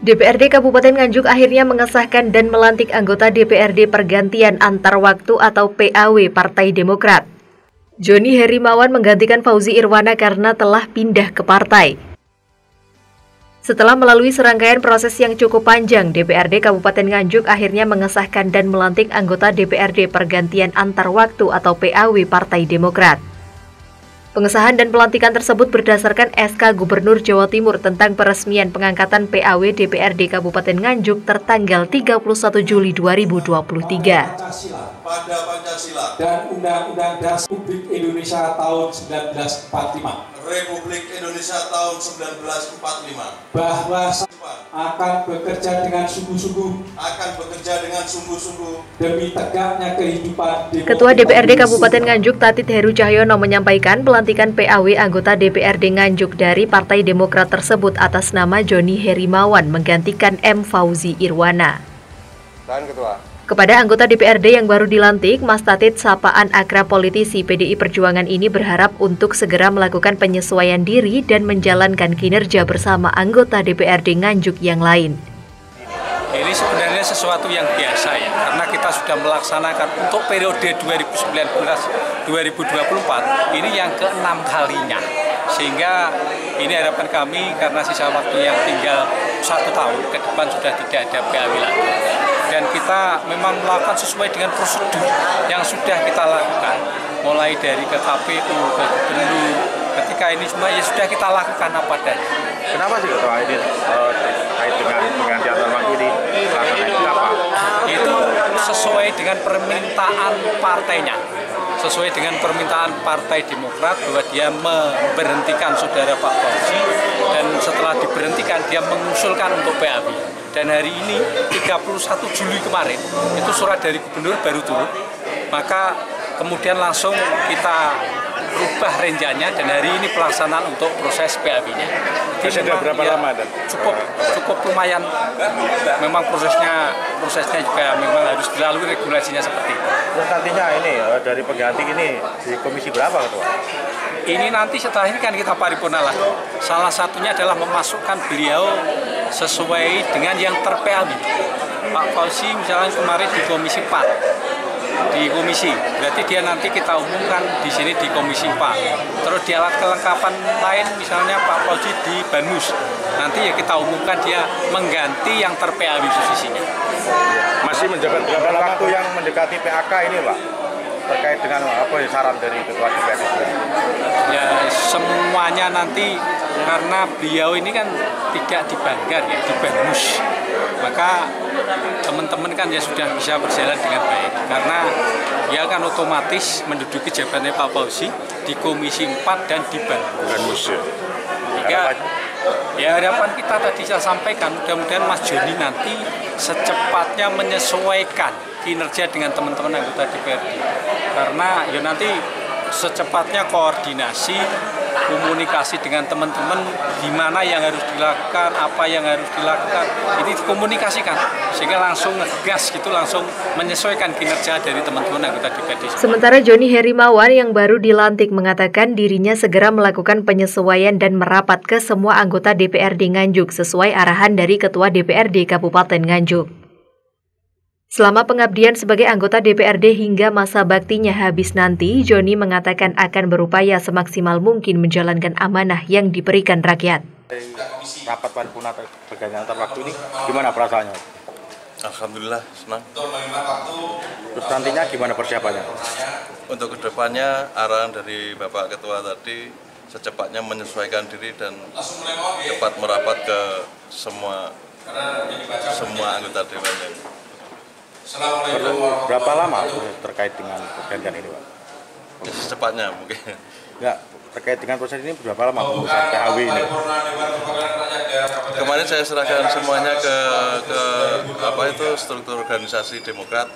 DPRD Kabupaten Nganjuk akhirnya mengesahkan dan melantik anggota DPRD pergantian antar waktu atau PAW Partai Demokrat. Joni Herimawan menggantikan Fauzi Irwana karena telah pindah ke partai. Setelah melalui serangkaian proses yang cukup panjang, DPRD Kabupaten Nganjuk akhirnya mengesahkan dan melantik anggota DPRD pergantian antar waktu atau PAW Partai Demokrat. Pengesahan dan pelantikan tersebut berdasarkan SK Gubernur Jawa Timur tentang peresmian pengangkatan PAW DPRD Kabupaten Nganjuk tertanggal 31 Juli 2023. Pada Pancasila dan Undang-Undang Dasar Republik Indonesia tahun 1945. Republik Indonesia tahun 1945. Bahwa akan bekerja dengan sungguh-sungguh. Demi tegaknya kehidupan demokrasi. Ketua DPRD Kabupaten Nganjuk Tatit Heru Cahyono menyampaikan pelantikan PAW anggota DPRD Nganjuk dari Partai Demokrat tersebut atas nama Joni Herimawan menggantikan M. Fauzi Irwana. Dan Ketua. Kepada anggota DPRD yang baru dilantik, Mas Tatit sapaan akrab politisi PDI Perjuangan ini berharap untuk segera melakukan penyesuaian diri dan menjalankan kinerja bersama anggota DPRD Nganjuk yang lain. Ini sebenarnya sesuatu yang biasa ya, karena kita sudah melaksanakan untuk periode 2019-2024 ini yang ke-6 kalinya. Sehingga ini harapan kami karena sisa waktu yang tinggal 1 tahun ke depan sudah tidak ada PAW lagi. Dan kita memang melakukan sesuai dengan prosedur yang sudah kita lakukan. Mulai dari ke KPU, ke Gubernur, ketika ini semua ya sudah kita lakukan apa adanya. Kenapa sih Ketua ini terkait dengan penggantian waktu ini? Kenapa? Itu sesuai dengan permintaan partainya. Sesuai dengan permintaan Partai Demokrat bahwa dia memberhentikan saudara Pak Fauzi dan setelah diberhentikan dia mengusulkan untuk PAW. Dan hari ini 31 Juli kemarin itu surat dari gubernur baru turun, maka kemudian langsung kita rubah renjanya dan hari ini pelaksanaan untuk proses PAW-nya. Sudah berapa lama dan? Cukup lumayan. Memang prosesnya juga memang harus dilalui regulasinya seperti itu. Dan nantinya ini dari pengganti ini di komisi berapa Ketua? Ini nanti setelah ini kan kita paripurna lagi. Salah satunya adalah memasukkan beliau sesuai dengan yang ter-PAW. Pak Fauzi misalnya kemarin di komisi 4. Di komisi, berarti dia nanti kita umumkan di sini di komisi 4. Terus di alat kelengkapan lain misalnya Pak Fauzi di Banmus, nanti ya kita umumkan dia mengganti yang ter-PAW posisinya. Masih menjabat berapa waktu yang mendekati PAK ini Pak? Terkait dengan apa saran dari Ketua DPRD? Ya semuanya nanti karena beliau ini kan tidak di Banggar ya, di Banmus. Maka teman-teman kan ya sudah bisa berjalan dengan baik karena dia kan otomatis menduduki jabatannya Pak Fauzi di Komisi 4 dan di Banmus. Ya harapan kita tadi saya sampaikan mudah-mudahan Mas Joni nanti secepatnya menyesuaikan kinerja dengan teman-teman anggota DPRD karena ya nanti secepatnya koordinasi komunikasi dengan teman-teman di mana yang harus dilakukan, apa yang harus dilakukan, ini dikomunikasikan sehingga langsung ngegas gitu, langsung menyesuaikan kinerja dari teman-teman anggota DPRD. Sementara Joni Herimawan yang baru dilantik mengatakan dirinya segera melakukan penyesuaian dan merapat ke semua anggota DPRD Nganjuk sesuai arahan dari Ketua DPRD Kabupaten Nganjuk. Selama pengabdian sebagai anggota DPRD hingga masa baktinya habis nanti, Joni mengatakan akan berupaya semaksimal mungkin menjalankan amanah yang diberikan rakyat. Rapat paripurna pergantian antar waktu ini gimana perasaannya? Alhamdulillah senang. Terus nantinya gimana persiapannya? Untuk kedepannya arahan dari Bapak Ketua tadi secepatnya menyesuaikan diri dan cepat merapat ke semua anggota DPRD. Perlu berapa lama terkait dengan pergantian ini Pak? Ya, secepatnya mungkin. Enggak, terkait dengan proses ini berapa lama pengurusan PAW ini? Kemarin saya serahkan semuanya ke struktur organisasi Demokrat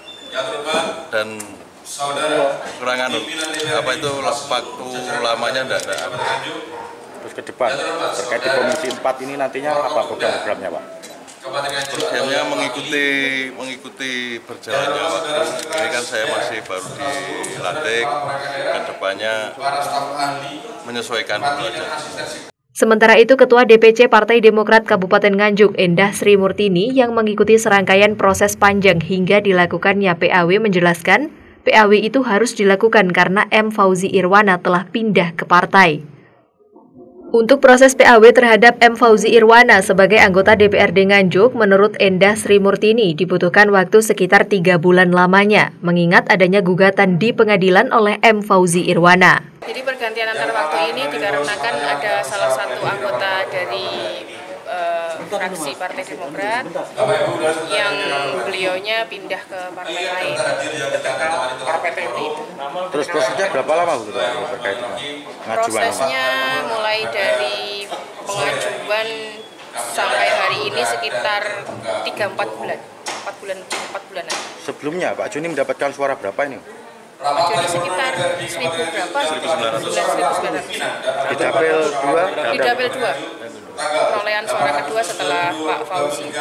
dan kurangan waktu lamanya enggak ada. Terus ke depan terkait di komisi 4 ini nantinya apa program-programnya Pak? Programnya mengikuti berjalannya waktu. Ini kan saya masih baru dilantik, ke depannya menyesuaikan dulu aja. Sementara itu, Ketua DPC Partai Demokrat Kabupaten Nganjuk, Endah Sri Murtini, yang mengikuti serangkaian proses panjang hingga dilakukannya PAW menjelaskan, PAW itu harus dilakukan karena M. Fauzi Irwana telah pindah ke partai. Untuk proses PAW terhadap M. Fauzi Irwana sebagai anggota DPRD Nganjuk, menurut Endah Sri Murtini, dibutuhkan waktu sekitar 3 bulan lamanya, mengingat adanya gugatan di pengadilan oleh M. Fauzi Irwana. Jadi pergantian antar waktu ini dikarenakan ada salah satu anggota dari fraksi Partai Demokrat yang beliaunya pindah ke partai lain. Terus prosesnya berapa lama Bu terkait dengan pengajuan? Prosesnya mulai dari pengajuan sampai hari ini sekitar 3-4 bulan. 4 bulanan. Sebelumnya Pak Joni mendapatkan suara berapa ini? Pak Joni sekitar 1.000 berapa? 1.900. Di Dapil 2? Di Dapil 2. Perolehan suara kedua setelah Pak Fauzi.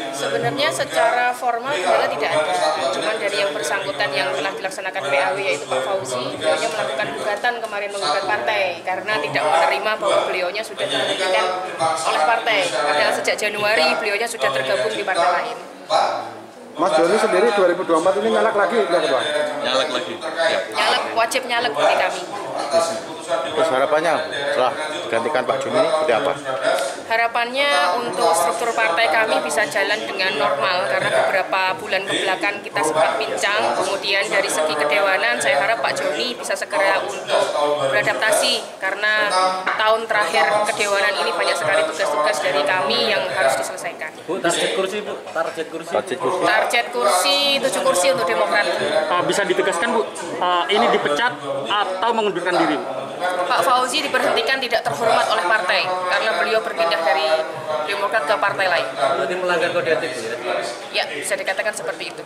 Sebenarnya secara formal kendala tidak ada, cuma dari yang bersangkutan yang telah dilaksanakan PAW yaitu Pak Fauzi, beliaunya melakukan gugatan kemarin menggugat partai karena tidak menerima bahwa beliaunya sudah diberhentikan oleh partai. Padahal sejak Januari beliaunya sudah tergabung di partai lain. Mas Joni sendiri 2024 ini nyalek lagi ya Ketua? Nyalek lagi. Ya. Nyalek, wajib nyalek bagi kami. Terus harapannya setelah digantikan Pak Joni seperti apa? Harapannya untuk struktur partai kami bisa jalan dengan normal karena beberapa bulan kebelakang kita sempat pincang. Kemudian dari segi kedewanan saya harap Pak Joni bisa segera untuk beradaptasi karena tahun terakhir kedewanan ini banyak sekali tugas-tugas dari kami yang harus diselesaikan. Bu, target kursi Bu, target kursi. Target kursi 7 kursi untuk Demokrat. Bisa ditegaskan Bu, ini dipecat atau mengundurkan diri? Pak Fauzi diberhentikan tidak terhormat oleh partai karena beliau berpindah dari Demokrat ke partai lain. Berarti melanggar kode etik ya? Ya, bisa dikatakan seperti itu.